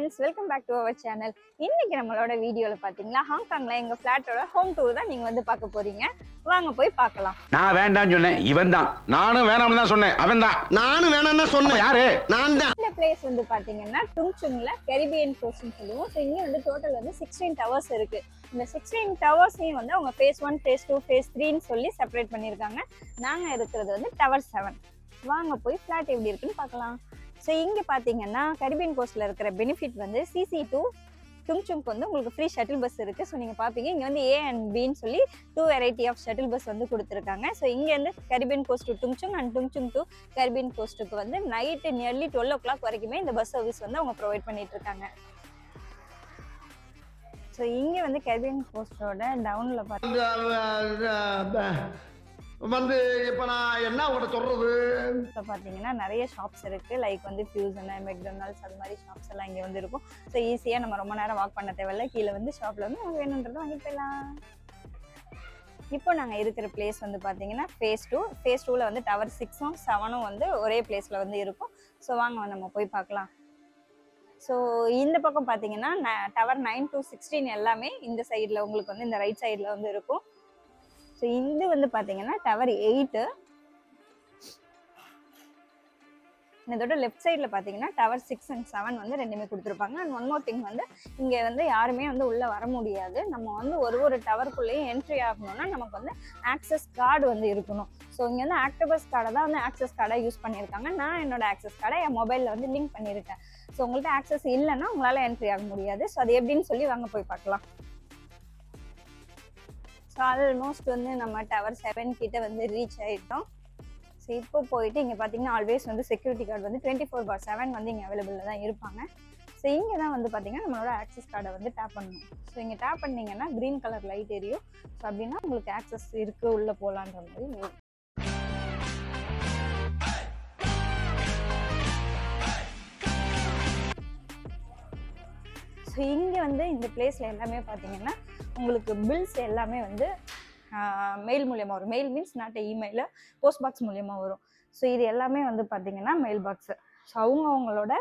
Friends, welcome back to our channel. இன்னைக்கு நம்மளோட வீடியோவில் பார்த்தீங்களா, ஹாங்காங்கில் எங்கள் ஃப்ளாட்டோட ஹோம் டூர் தான் நீங்கள் வந்து பார்க்க போறீங்க. வாங்க போய் பார்க்கலாம். நான் வேண்டாம்னு சொன்னேன், இவன் தான். நானும் வேணாம்னு தான் சொன்னேன், அவன் தான். நானும் வேணாம்னு தான் சொன்னேன். யாரு? நான் தான். இந்த பிளேஸ் வந்து பார்த்தீங்கன்னா டுங்சுங்ல கரிபியன் கோஸ்ட்னு சொல்லுவோம். ஸோ இங்கே வந்து டோட்டல் வந்து 16 டவர்ஸ் இருக்கு. இந்த 16 டவர்ஸையும் வந்து அவங்க phase 1, phase 2, phase 3ன்னு சொல்லி செப்பரேட் பண்ணியிருக்காங்க. நாங்கள் இருக்கிறது வந்து டவர் 7. வாங்க போய் ஃப்ளாட் எப்படி இருக்குன்னு பார்க்கலாம். ஸோ இங்கே பார்த்தீங்கன்னா கரிபியன் கோஸ்ட்டில் இருக்கிற பெனிஃபிட் வந்து CC2 டுங்சுங்க்கு வந்து உங்களுக்கு ஃப்ரீ ஷட்டில் பஸ் இருக்குது. ஸோ நீங்கள் பார்ப்பீங்க இங்கே வந்து A and Bன்னு சொல்லி 2 வெரைட்டி ஆஃப் ஷட்டில் பஸ் வந்து கொடுத்துருக்காங்க. ஸோ இங்கேருந்து Caribbean coast to Tung Chung and Tung Chung to Caribbean கோஸ்ட்டுக்கு வந்து நைட்டு நியர்லி 12 o'clock வரைக்குமே இந்த பஸ் சர்வீஸ் வந்து அவங்க ப்ரொவைட் பண்ணிட்டு இருக்காங்க. ஸோ இங்கே வந்து கரிபியன் கோஸ்டோட டவுனில் வந்து இப்போ நான் என்ன உங்கள்கிட்ட சொல்றது, இப்போ பார்த்தீங்கன்னா நிறைய ஷாப்ஸ் இருக்குது. லைக் வந்து ஃபியூசன், மெக்டொனால்ட்ஸ், அது மாதிரி ஷாப்ஸ் எல்லாம் இங்கே வந்து இருக்கும். ஸோ ஈஸியாக நம்ம ரொம்ப நேரம் வாக் பண்ண தேவையில்ல. கீழே வந்து ஷாப்பில் வந்து நம்ம வேணுன்றதை வாங்கிட்டு போயிடலாம். இப்போ நாங்கள் இருக்கிற பிளேஸ் வந்து பார்த்தீங்கன்னா phase 2. phase 2ல் வந்து டவர் 6ம் 7ம் வந்து ஒரே பிளேஸில் வந்து இருக்கும். ஸோ வாங்க நம்ம போய் பார்க்கலாம். ஸோ இந்த பக்கம் பார்த்தீங்கன்னா டவர் 9 to 16 எல்லாமே இந்த சைடில் உங்களுக்கு வந்து இந்த ரைட் சைடில் வந்து இருக்கும். ஸோ இது வந்து பார்த்தீங்கன்னா டவர் 8. இதோட லெஃப்ட் சைடில் பார்த்தீங்கன்னா டவர் 6 and 7 வந்து ரெண்டுமே கொடுத்துருப்பாங்க. அண்ட் ஒன் மோர் திங் வந்து இங்கே வந்து யாருமே வந்து உள்ளே வர முடியாது. நம்ம வந்து ஒரு டவருக்குள்ளேயும் என்ட்ரி ஆகணும்னா நமக்கு வந்து ஆக்சஸ் கார்டு வந்து இருக்கணும். ஸோ இங்கே வந்து ஆக்டோபஸ் கார்டை தான் வந்து ஆக்சஸ் கார்டை யூஸ் பண்ணியிருக்காங்க. நான் என்னோட ஆக்சஸ் கார்டை என் மொபைலில் வந்து லிங்க் பண்ணியிருக்கேன். ஸோ உங்கள்கிட்ட ஆக்சஸ் இல்லைன்னா உங்களால் என்ட்ரி ஆக முடியாது. ஸோ அது எப்படின்னு சொல்லி வாங்க போய் பார்க்கலாம். ஸோ ஆல்மோஸ்ட் வந்து நம்ம டவர் 7 கிட்ட வந்து ரீச் ஆகிட்டோம். ஸோ இப்போ போயிட்டு இங்கே பார்த்தீங்கன்னா ஆல்வேஸ் வந்து செக்யூரிட்டி கார்டு வந்து 24/7 வந்து இங்கே அவைலபிளில் தான் இருப்பாங்க. ஸோ இங்கே தான் வந்து பார்த்தீங்கன்னா நம்மளோட ஆக்சஸ் கார்டை வந்து டேப் பண்ணணும். ஸோ இங்கே டேப் பண்ணிங்கன்னா க்ரீன் கலர் லைட் எரியும். ஸோ அப்படின்னா உங்களுக்கு ஆக்சஸ் இருக்குது, உள்ளே போகலான்ற மாதிரி. ஸோ இங்கே வந்து இந்த பிளேஸில் எல்லாமே பார்த்தீங்கன்னா உங்களுக்கு பில்ஸ் எல்லாமே வந்து மெயில் மூலியமாக வரும். Mail means not email, post box மூலியமாக வரும். ஸோ இது எல்லாமே வந்து பார்த்தீங்கன்னா மெயில் பாக்ஸு. ஸோ அவங்களோட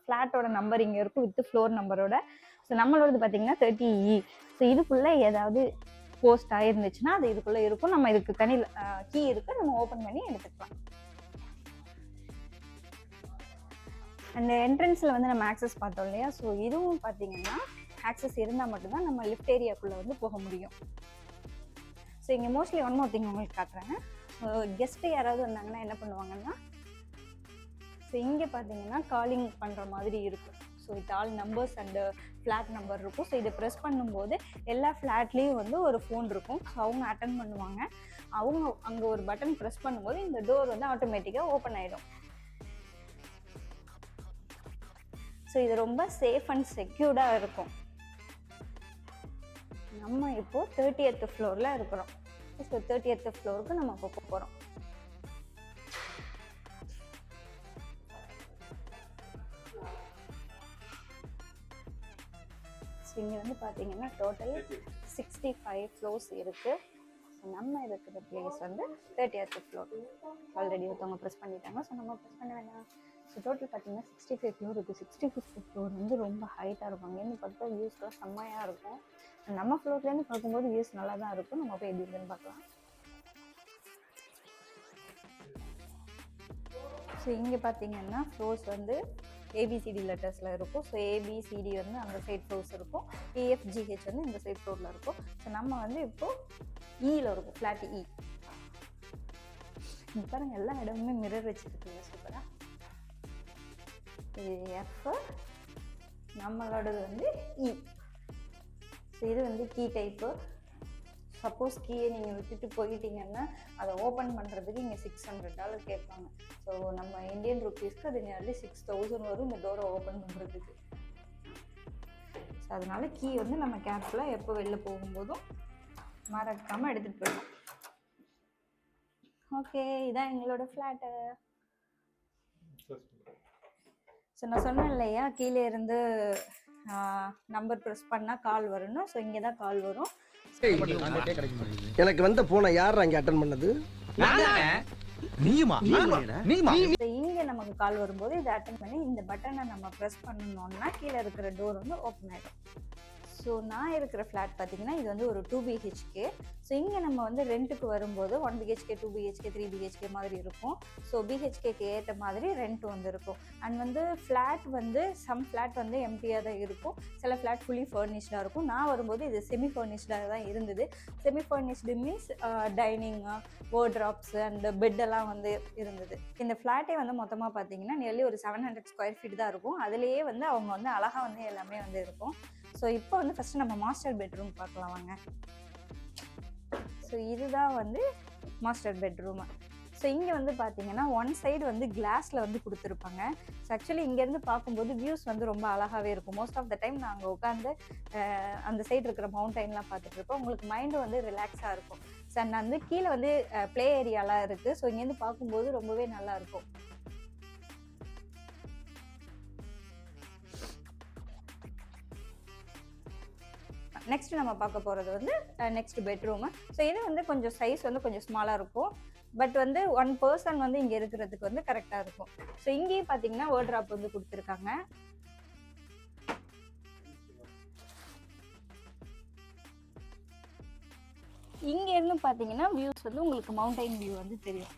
ஃப்ளாட்டோட நம்பர் இங்கே இருக்கும் வித் ஃப்ளோர் நம்பரோட. ஸோ நம்மளோடது பார்த்தீங்கன்னா 30E. ஸோ இதுக்குள்ளே ஏதாவது போஸ்ட் ஆகிருந்துச்சுன்னா அது இதுக்குள்ளே இருக்கும். நம்ம இதுக்கு தனி கீ இருக்குது, நம்ம ஓப்பன் பண்ணி எடுத்துக்கலாம். அந்த என்ட்ரன்ஸில் வந்து நம்ம ஆக்சஸ் பார்த்தோம் இல்லையா. ஸோ இதுவும் பார்த்தீங்கன்னா ஆக்சஸ் இருந்தால் மட்டும்தான் நம்ம லிஃப்ட் ஏரியாக்குள்ளே வந்து போக முடியும். ஸோ இங்கே மோஸ்ட்லி ஒன் மோர் திங் உங்களுக்கு காட்டுறேன். கெஸ்ட்டு யாராவது வந்தாங்கன்னா என்ன பண்ணுவாங்கன்னா, ஸோ இங்கே பார்த்தீங்கன்னா காலிங் பண்ணுற மாதிரி இருக்கும். So with all numbers and flat number இருக்கும். ஸோ இதை ப்ரெஸ் பண்ணும்போது எல்லா ஃப்ளாட்லேயும் வந்து ஒரு ஃபோன் இருக்கும். ஸோ அவங்க அட்டன் பண்ணுவாங்க. அவங்க அங்கே ஒரு பட்டன் ப்ரெஸ் பண்ணும்போது இந்த டோர் வந்து ஆட்டோமேட்டிக்காக ஓப்பன் ஆகிடும். ஸோ இது ரொம்ப சேஃப் அண்ட் செக்யூர்டாக இருக்கும். நம்ம இப்போ 30th ஃப்ளோரில் இருக்கிறோம். ஸோ 30th ஃப்ளோருக்கு நம்ம இப்போ போகிறோம். ஸோ இங்கே வந்து பார்த்தீங்கன்னா டோட்டல் 65 ஃப்ளோர்ஸ் இருக்குது. ஸோ நம்ம இருக்கிற பிளேஸ் வந்து 30th ஃப்ளோர். ஆல்ரெடி ஒருத்தவங்க ப்ரெஸ் பண்ணிட்டாங்க. ஸோ நம்ம ப்ரெஸ் பண்ண வேண்டாம். ஸோ டோட்டல் பார்த்தீங்கன்னா 65 ஃப்ளோர் இருக்குது. 65th ஃப்ளோர் வந்து ரொம்ப ஹைட்டாக இருக்கும். அங்கேருந்து பார்த்தா வியூஸ்லாம் செம்மையாக இருக்கும். நம்ம ஃப்ளோர்லேருந்து பார்க்கும்போது வியூஸ் நல்லா தான் இருக்கும். நம்ம போய் எப்படி இருக்குன்னு பார்க்கலாம். ஸோ இங்கே பார்த்தீங்கன்னா ஃப்ளோர்ஸ் வந்து ABCD லெட்டர்ஸில் இருக்கும். ஸோ ABCD வந்து அந்த சைட் ஃப்ளோர்ஸ் இருக்கும். EFGH வந்து இந்த சைட் ஃப்ளோரில் இருக்கும். ஸோ நம்ம வந்து இப்போது ஈயில் இருக்கும், ஃப்ளாட் E. இங்கே பாருங்கள், எல்லா இடமுமே மிரர் வச்சுருக்குங்க, சூப்பராக. இது F, நம்மளோடது வந்து E. ஸோ இது வந்து கீ டைப்பு. சப்போஸ் கீயை நீங்கள் விட்டுட்டு போயிட்டீங்கன்னா அதை ஓப்பன் பண்ணுறதுக்கு இங்கே $600 கேட்பாங்க. ஸோ நம்ம இந்தியன் ருப்பீஸ்க்கு அது நியர்லி 6000 வரும் இந்த டோரை ஓப்பன் பண்ணுறதுக்கு. ஸோ அதனால கீ வந்து நம்ம கேர்ஃபுல்லாக எப்போ வெளில போகும்போதும் மறக்காமல் எடுத்துகிட்டு போயிடணும். ஓகே, இதான் எங்களோட ஃப்ளாட்டு. ஸோ நான் சொன்னேன் இல்லையா, கீழே இருந்து நம்பர் ப்ரெஸ் பண்ணால் கால் வரணும். ஸோ இங்கே தான் கால் வரும். எனக்கு வந்த போனை யார் அங்கே அட்டன் பண்ணது? இங்கே நமக்கு கால் வரும்போது இதை அட்டன் பண்ணி இந்த பட்டனை நம்ம ப்ரெஸ் பண்ணணும்னா கீழே இருக்கிற டோர் வந்து ஓப்பன் ஆகிடும். ஸோ நான் இருக்கிற ஃப்ளாட் பார்த்தீங்கன்னா இது வந்து ஒரு 2 BHK. ஸோ இங்கே நம்ம வந்து ரெண்ட்டுக்கு வரும்போது 1 BHK 2 BHK 3 BHK மாதிரி இருக்கும். ஸோ BHKக்கு ஏற்ற மாதிரி ரெண்ட் வந்து இருக்கும். அண்ட் வந்து ஃப்ளாட் வந்து சம் ஃப்ளாட் வந்து எம்டியாக தான் இருக்கும், சில ஃப்ளாட் ஃபுல்லி ஃபர்னிஷ்டாக இருக்கும். நான் வரும்போது இது செமி ஃபர்னிஷ்டாக தான் இருந்தது. Semi furnished means dining, wardrobes and பெட்டெல்லாம் வந்து இருந்தது. இந்த ஃப்ளாட்டே வந்து மொத்தமாக பார்த்தீங்கன்னா நியர்லி ஒரு 700 ஸ்கொயர் ஃபீட் தான் இருக்கும். அதுலேயே வந்து அவங்க வந்து அழகாக வந்து எல்லாமே வந்து இருக்கும். ஸோ இப்போ வந்து ஃபஸ்ட்டு நம்ம மாஸ்டர் பெட்ரூம் பார்க்கலாம் வாங்க. ஸோ இதுதான் வந்து மாஸ்டர் பெட்ரூமு. ஸோ இங்கே வந்து பார்த்தீங்கன்னா ஒன் சைடு வந்து கிளாஸில் வந்து கொடுத்துருப்பாங்க. ஸோ ஆக்சுவலி இங்கேருந்து பார்க்கும்போது வியூஸ் வந்து ரொம்ப அழகாகவே இருக்கும். மோஸ்ட் ஆஃப் த டைம் நாங்கள் உட்காந்து அந்த சைடு இருக்கிற மவுண்டைன்லாம் பார்த்துட்டு இருப்போம். உங்களுக்கு மைண்டு வந்து ரிலாக்ஸாக இருக்கும். ஸோ அண்ட் வந்து கீழே வந்து ப்ளே ஏரியாலாம் இருக்குது. ஸோ இங்கேருந்து பார்க்கும்போது ரொம்பவே நல்லாயிருக்கும். நெக்ஸ்ட் நம்ம பார்க்க போகிறது வந்து நெக்ஸ்ட் பெட்ரூமு. ஸோ இது வந்து கொஞ்சம் சைஸ் வந்து கொஞ்சம் ஸ்மாலாக இருக்கும். பட் வந்து 1 பர்சன் வந்து இங்கே இருக்கிறதுக்கு வந்து கரெக்டாக இருக்கும். ஸோ இங்கேயும் பார்த்தீங்கன்னா வார்ட்ராப் வந்து கொடுத்துருக்காங்க. இங்கேருந்து பார்த்தீங்கன்னா வியூஸ் வந்து உங்களுக்கு மவுண்டைன் வியூ வந்து தெரியும்.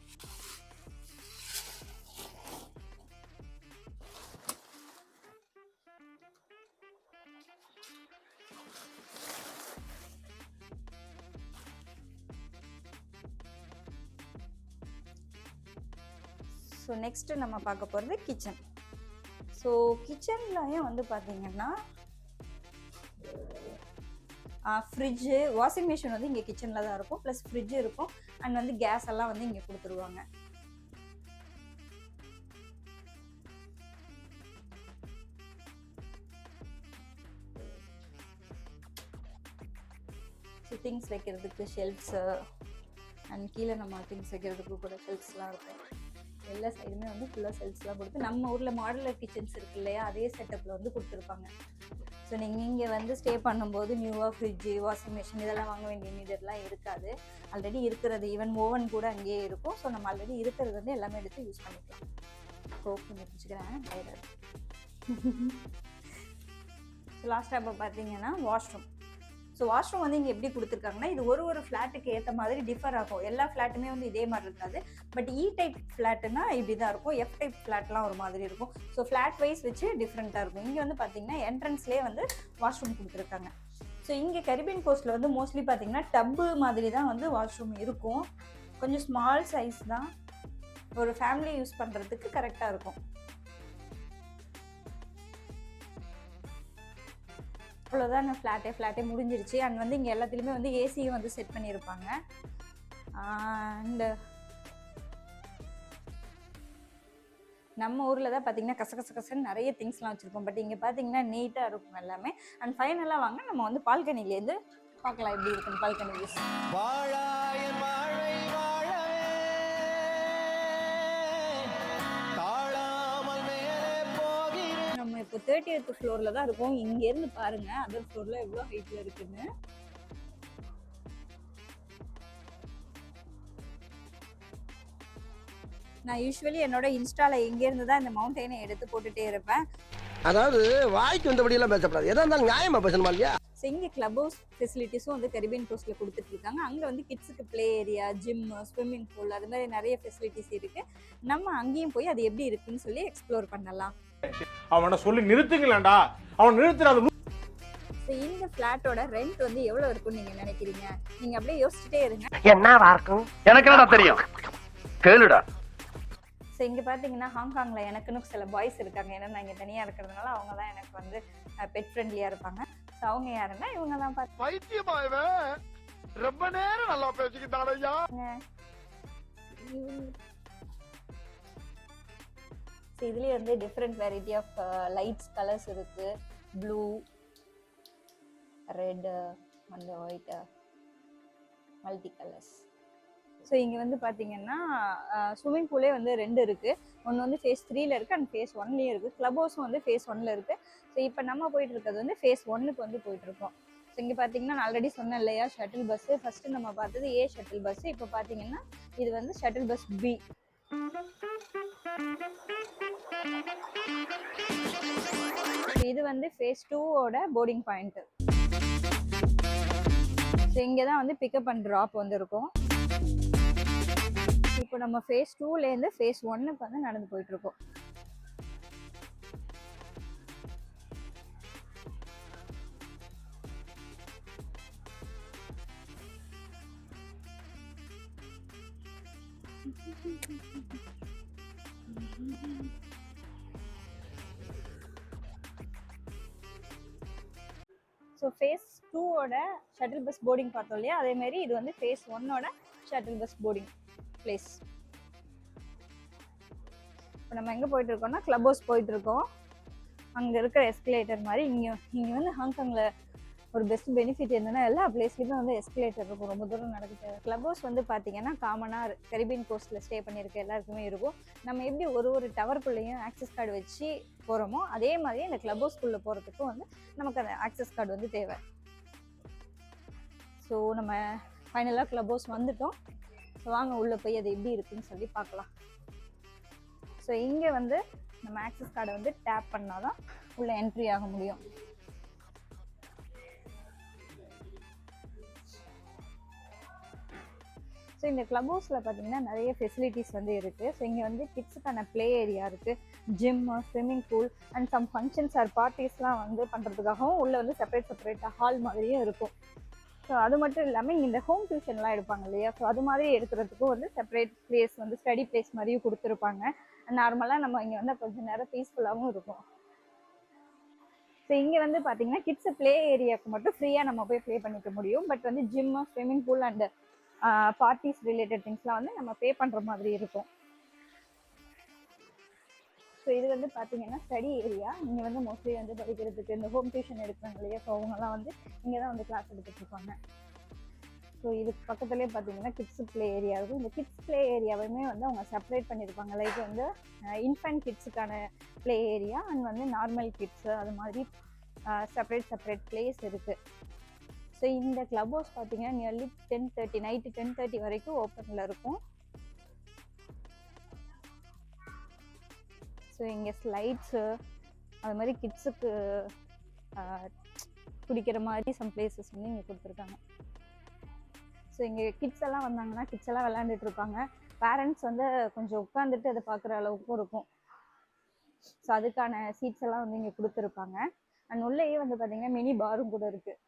ஸோ நெக்ஸ்ட்டு நம்ம பார்க்க போகிறது கிச்சன். ஸோ கிச்சன்லையும் வந்து பார்த்தீங்கன்னா ஃப்ரிட்ஜு, வாஷிங் மிஷின் வந்து இங்கே கிச்சனில் தான் இருக்கும், ப்ளஸ் ஃப்ரிட்ஜு இருக்கும். அண்ட் வந்து கேஸ் எல்லாம் வந்து இங்கே கொடுத்துருவாங்க. ஸோ திங்ஸ் வைக்கிறதுக்கு ஷெல்ஃப்ஸு அண்ட் கீழே நம்ம திங்ஸ் வைக்கிறதுக்கு கூட ஷெல்ஃப்ஸ்லாம் இருக்கும். எல்லா சைடுமே வந்து ஃபுல்லாக ஷெல்ஃப்ஸ்லாம் கொடுத்து நம்ம ஊரில் மாடுலர் கிச்சன்ஸ் இருக்கு இல்லையா, அதே செட்டப்பில் வந்து கொடுத்துருப்பாங்க. ஸோ நீங்கள் இங்கே வந்து ஸ்டே பண்ணும்போது நியூவாக ஃப்ரிட்ஜு, வாஷிங் மிஷின் இதெல்லாம் வாங்க வேண்டிய நீடெல்லாம் இருக்காது. ஆல்ரெடி இருக்கிறது, ஈவன் ஓவன் கூட அங்கேயே இருக்கும். ஸோ நம்ம ஆல்ரெடி இருக்கிறது வந்து எல்லாமே எடுத்து யூஸ் பண்ணிக்கலாம். கோப்பு வச்சுக்கிறேன் டைரர். ஸோ லாஸ்ட்டாக இப்போ பார்த்தீங்கன்னா வாஷ்ரூம். ஸோ வாஷ்ரூம் வந்து இங்கே எப்படி கொடுத்துருக்காங்கன்னா இது ஒரு ஃப்ளாட்டுக்கு ஏற்ற மாதிரி டிஃபர் ஆகும். எல்லா ஃப்ளாட்டுமே வந்து இதே மாதிரி இருக்காது. பட் இ டைப் ஃப்ளாட்டுனா இப்படி தான் இருக்கும், எஃப் டைப் ஃப்ளாட்லாம் ஒரு மாதிரி இருக்கும். ஸோ ஃப்ளாட் வைஸ் வச்சு டிஃப்ரெண்ட்டாக இருக்கும். இங்கே வந்து பார்த்தீங்கன்னா என்ட்ரன்ஸ்லேயே வந்து வாஷ்ரூம் கொடுத்துருக்காங்க. ஸோ இங்கே கரிபியன் கோஸ்ட்டில் வந்து மோஸ்ட்லி பார்த்தீங்கன்னா டப்பு மாதிரி தான் வந்து வாஷ்ரூம் இருக்கும். கொஞ்சம் ஸ்மால் சைஸ் தான், ஒரு ஃபேமிலி யூஸ் பண்ணுறதுக்கு கரெக்டாக இருக்கும். அவ்வளோதான், ஃப்ளாட்டே முடிஞ்சிருச்சு. அண்ட் வந்து இங்கே எல்லாத்துலேயுமே வந்து ஏசியும் வந்து செட் பண்ணியிருப்பாங்க. அண்ட் நம்ம ஊரில் தான் பார்த்தீங்கன்னா கசகசன்னு நிறைய திங்ஸ்லாம் வச்சுருப்போம். பட் இங்கே பார்த்தீங்கன்னா நீட்டாக இருக்கும் எல்லாமே. அண்ட் ஃபைனலாக வாங்க நம்ம வந்து பால்கனிலேருந்து பார்க்கலாம் எப்படி இருக்குன்னு. பால்கனி வியூஸ் நம்ம இப்போ 30th ஃப்ளோரில் தான் இருக்கும். இங்கேருந்து பாருங்க அதர் ஃப்ளோரில் எவ்வளோ ஹைட்டில் இருக்குன்னு. நான் யூஸ்வலி என்னோட இன்ஸ்டால எங்கேருந்து தான் இந்த மவுண்டெயினை எடுத்து போட்டுட்டே இருப்பேன். அதாவது வாய்க்கு வந்தபடியெல்லாம் பேசப்படாது, எதா இருந்தாலும் நியாயமா பேசணுமா இல்லையா? ஸோ இங்கே கிளப் ஹவுஸ் ஃபெசிலிட்டிஸும் வந்து கரிபியன் கோஸ்ட்டில் கொடுத்துட்டு இருக்காங்க. அங்கே வந்து கிட்ஸுக்கு play area, gym, swimming pool அது மாதிரி நிறைய ஃபெசிலிட்டிஸ் இருக்குது. நம்ம அங்கேயும் போய் அது எப்படி இருக்குன்னு சொல்லி எக்ஸ்ப்ளோர் பண்ணலாம். அவனை சொல்லி நிறுத்துங்களேன்டா, அவன் நிறுத்துறாது. ஸோ இந்த ஃப்ளாட்டோட ரெண்ட் வந்து எவ்வளோ இருக்குன்னு நீங்கள் நினைக்கிறீங்க? நீங்கள் அப்படியே யோசிச்சுட்டே இருங்க. என்னவா இருக்கும் எனக்கு என்னடா தெரியும், கேளுடா. ஸோ இங்கே பார்த்தீங்கன்னா ஹாங்காங்கில் எனக்குன்னு சில பாய்ஸ் இருக்காங்க. ஏன்னா நான் இங்கே தனியாக இருக்கிறதுனால அவங்க தான் எனக்கு வந்து பெட் ஃப்ரெண்ட்லியாக இருப்பாங்க. ஸோ அவங்க யாருன்னா இவங்க தான் பார்த்து பைத்தியமாவே ரொம்ப நேரம் நல்லா பேசிக்கிட்டாரையா. ஸோ இதுலேயே வந்து different variety of lights colours இருக்குது. Blue, red and white, multi colours. So இங்கே வந்து பார்த்தீங்கன்னா ஸ்விம்மிங் பூலே வந்து 2 இருக்குது. ஒன்று வந்து ஃபேஸ் 3ல் இருக்குது அண்ட் ஃபேஸ் 1லேயும் இருக்குது. கிளப் ஹவுஸும் வந்து ஃபேஸ் 1ல் இருக்குது. ஸோ இப்போ நம்ம போயிட்டு இருக்கிறது வந்து ஃபேஸ் 1க்கு வந்து போயிட்டுருக்கோம். ஸோ இங்கே பார்த்தீங்கன்னா நான் ஆல்ரெடி சொன்னேன் இல்லையா ஷட்டில் பஸ்ஸு. ஃபஸ்ட்டு நம்ம பார்த்தது ஏ ஷட்டில் பஸ்ஸு. இப்போ பார்த்தீங்கன்னா இது வந்து ஷட்டில் பஸ் பி. இது வந்து phase 2 ஓட போர்டிங் பாயிண்ட். ஸோ இங்கே தான் வந்து பிக்கப் அண்ட் ட்ராப் வந்து இருக்கும். இப்போ நம்ம phase 2லேருந்து phase 1க்கு வந்து நடந்து போயிட்டு இருக்கோம். ஸோ phase 2ஓட ஷட்டில் பஸ் போர்டிங் பார்த்தோம் இல்லையா, அதேமாரி இது வந்து phase 1ஓட ஷட்டில் பஸ் போர்டிங் பிளேஸ். இப்போ நம்ம எங்கே போயிட்டு இருக்கோம்னா கிளப் ஹவுஸ் போயிட்டு இருக்கோம். அங்கே இருக்கிற எஸ்கலேட்டர் மாதிரி இங்கே வந்து ஹாங்காங்கில் ஒரு பெஸ்ட் பெனிஃபிட் என்னன்னா எல்லா பிளேஸ்லையுமே வந்து எஸ்கலேட்டர் இருக்கும், ரொம்ப தூரம் நடக்க தேவை. கிளப் ஹவுஸ் வந்து பார்த்தீங்கன்னா காமனாக கரிபியன் கோஸ்ட்டில் ஸ்டே பண்ணியிருக்க எல்லாருக்குமே இருக்கும். நம்ம எப்படி ஒரு டவருக்குள்ளேயும் ஆக்சஸ் கார்டு வச்சு போகிறோமோ அதே மாதிரி இந்த கிளப் ஹவுஸ்குள்ளே போகிறதுக்கும் வந்து நமக்கு அந்த ஆக்சஸ் கார்டு வந்து தேவை. ஸோ நம்ம ஃபைனலாக கிளப் ஹவுஸ் வந்துட்டோம். ஸோ வாங்க உள்ளே போய் அது எப்படி இருக்குன்னு சொல்லி பார்க்கலாம். ஸோ இங்கே வந்து நம்ம ஆக்சஸ் கார்டை வந்து டேப் பண்ணால் தான் உள்ளே என்ட்ரி ஆக முடியும். ஸோ இந்த கிளப் ஹவுஸில் பார்த்தீங்கன்னா நிறைய ஃபெசிலிட்டிஸ் வந்து இருக்குது. ஸோ இங்கே வந்து கிட்ஸுக்கான ப்ளே ஏரியா இருக்குது, gym, swimming pool and some functions or பார்ட்டிஸ்லாம் வந்து பண்ணுறதுக்காகவும் உள்ளே வந்து செப்பரேட்டாக ஹால் மாதிரியும் இருக்கும். ஸோ அது மட்டும் இல்லாமல் இங்கே இந்த ஹோம் டியூஷன்லாம் எடுப்பாங்க இல்லையா, ஸோ அது மாதிரி எடுக்கிறதுக்கும் வந்து செப்பரேட் பிளேஸ் வந்து ஸ்டடி பிளேஸ் மாதிரியும் கொடுத்துருப்பாங்க. நார்மலாக நம்ம இங்கே வந்து கொஞ்சம் நேரம் பீஸ்ஃபுல்லாகவும் இருக்கும். ஸோ இங்கே வந்து பார்த்தீங்கன்னா கிட்ஸ் ப்ளே ஏரியாவுக்கு மட்டும் ஃப்ரீயாக நம்ம போய் ப்ளே பண்ணிக்க முடியும். பட் வந்து gym, swimming pool and parties related திங்ஸ்லாம் வந்து நம்ம பே பண்ணுற மாதிரி இருக்கும். ஸோ இது வந்து பார்த்தீங்கன்னா ஸ்டடி ஏரியா. இங்கே வந்து மோஸ்ட்லி வந்து படிக்கிறதுக்கு இந்த ஹோம் டியூஷன் எடுக்கிறாங்க இல்லையா, ஸோ அவங்கெல்லாம் வந்து இங்கே தான் வந்து கிளாஸ் எடுத்துகிட்டு இருப்பாங்க. ஸோ இதுக்கு பக்கத்துலேயே பார்த்தீங்கன்னா கிட்ஸ் ப்ளே ஏரியா இருக்கும். இந்த கிட்ஸ் ப்ளே ஏரியாவையுமே வந்து அவங்க செப்பரேட் பண்ணியிருப்பாங்க. லைக் வந்து இன்ஃபேன்ட் கிட்ஸுக்கான ப்ளே ஏரியா அண்ட் வந்து நார்மல் கிட்ஸு அது மாதிரி செப்பரேட் பிளேஸ் இருக்குது. ஸோ இந்த கிளப் ஹவுஸ் பார்த்தீங்கன்னா நியர்லி 10:30 நைட்டு 10:30 வரைக்கும் ஓப்பனில் இருக்கும். ஸோ இங்கே ஸ்லைட்ஸு அது மாதிரி கிட்ஸுக்கு பிடிக்கிற மாதிரி சம் பிளேசஸ் வந்து இங்கே கொடுத்துருக்காங்க. ஸோ இங்கே கிட்ஸ் எல்லாம் வந்தாங்கன்னா கிட்ஸ் எல்லாம் விளையாண்டுட்டு இருப்பாங்க. பேரண்ட்ஸ் வந்து கொஞ்சம் உட்காந்துட்டு அதை பார்க்குற அளவுக்கும் இருக்கும். ஸோ அதுக்கான சீட்ஸ் எல்லாம் வந்து இங்கே கொடுத்துருப்பாங்க. அண்ட் உள்ளேயே வந்து பார்த்தீங்கன்னா மினி பாரும் கூட இருக்குது.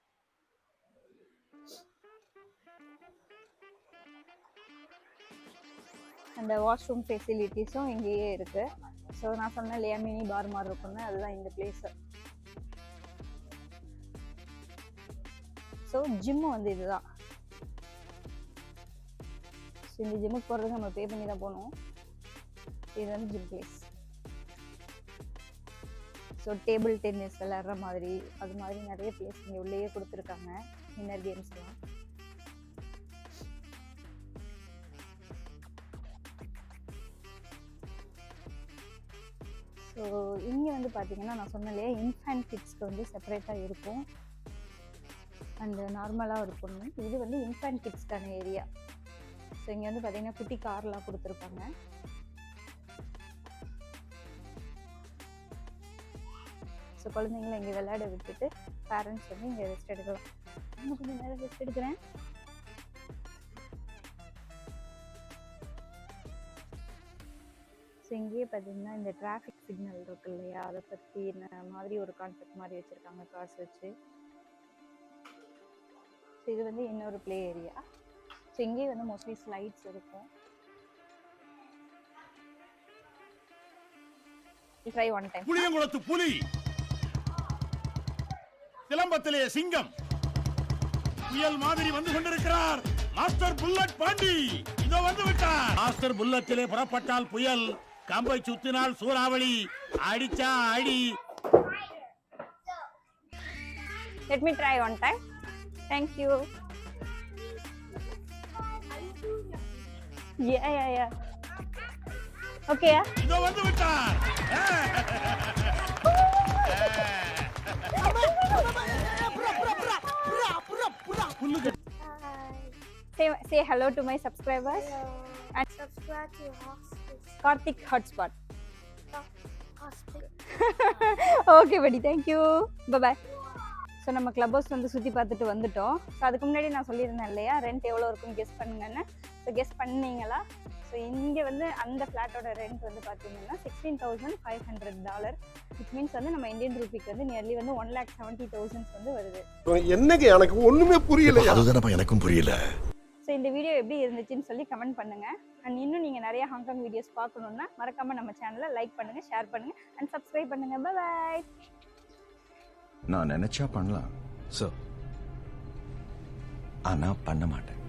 அந்த வாஷ்ரூம் ஃபெசிலிட்டிஸும் இங்கேயே இருக்குது. ஸோ நான் சொன்னேன் இல்லையா மினி பார் மாதிரி இருக்குன்னு, அதுதான் இந்த பிளேஸு. ஸோ ஜிம்மு வந்து இதுதான். ஸோ இந்த ஜிம்முக்கு போகிறதுக்கு நம்ம பே பண்ணி தான் போகணும். இது வந்து gym place. So table tennis விளையாடுற மாதிரி அது மாதிரி நிறைய பிளேஸ் இங்கே உள்ளேயே கொடுத்துருக்காங்க, இன்னர் கேம்ஸ்லாம். ஸோ இங்கே வந்து பார்த்தீங்கன்னா நான் சொன்னலையே இன்ஃபேன்ட் கிட்ஸ்க்கு வந்து செப்பரேட்டாக இருக்கும் அண்டு நார்மலாக இருக்கும். இது வந்து இன்ஃபேன்ட் கிட்ஸ்க்கான ஏரியா. ஸோ இங்கே வந்து பார்த்தீங்கன்னா குட்டி கார்லாம் கொடுத்துருப்பாங்க. ஸோ குழந்தைங்கள இங்கே விளையாட விட்டுட்டு பேரண்ட்ஸ் வந்து இங்கே ரெஸ்ட் எடுக்கலாம். இன்னும் கொஞ்சம் நேரம் ரெஸ்ட் எடுக்கிறேன். ஸோ இங்கேயே பார்த்தீங்கன்னா இந்த டிராஃபிக் சிக்னல் இருக்கு இல்லையா, அதை பற்றி இந்த மாதிரி ஒரு கான்செப்ட் மாதிரி வச்சுருக்காங்க கார்ஸ் வச்சு. ஸோ இது வந்து இன்னொரு ப்ளே ஏரியா. ஸோ இங்கேயே வந்து மோஸ்ட்லி ஸ்லைட்ஸ் இருக்கும். Try one time. புளியங்குளத்து புலி, சிலம்பத்திலே சிங்கம், புயல் மாதிரி வந்து கொண்டிருக்கிறார் மாஸ்டர் புல்லட் பாண்டி. இதோ வந்து விட்டார். மாஸ்டர் புல்லட்டிலே புறப்பட்டால் புயல், கம்பை சுத்தினால் சூறாவளி, அடிச்சா அடி. Let me try one time. Thank you. Yeah. Okay. இதோ வந்து விட்டார். say hello to my subscribers. And Subscribe to Hotspot. Karthik Hotspot. Hotspot. Okay படி, தேங்க்யூ, பை. ஸோ நம்ம கிளப் ஹவுஸ் வந்து சுற்றி பார்த்துட்டு வந்துட்டோம். ஸோ அதுக்கு முன்னாடி நான் சொல்லியிருந்தேன் இல்லையா ரெண்ட் எவ்வளோ இருக்குன்னு கெஸ் பண்ணுங்கன்னு. ஸோ கெஸ் பண்ணீங்களா? ஸோ இங்கே வந்து அந்த ஃப்ளாட்டோட ரெண்ட் வந்து பார்த்தீங்கன்னா $16,500, விச் மீன்ஸ் வந்து நம்ம இந்தியன் ரூபிக்கு வந்து நியர்லி வந்து 1,70,000 வந்து வருது. என்னங்க எனக்கு ஒண்ணுமே புரியல. அதுதானப்பா எனக்கும் புரியல. ஸோ இந்த வீடியோ எப்படி இருந்துச்சுன்னு சொல்லி கமெண்ட் பண்ணுங்கள். அண்ட் இன்னும் நீங்கள் நிறைய ஹாங்காங் வீடியோஸ் பார்க்கணுன்னா மறக்காமல் நம்ம சேனலை லைக் பண்ணுங்கள், ஷேர் பண்ணுங்கள் அண்ட் சப்ஸ்கிரைப் பண்ணுங்கள். பை. நான் நினைச்சா பண்ணலாம், ஆனா பண்ண மாட்டேன்.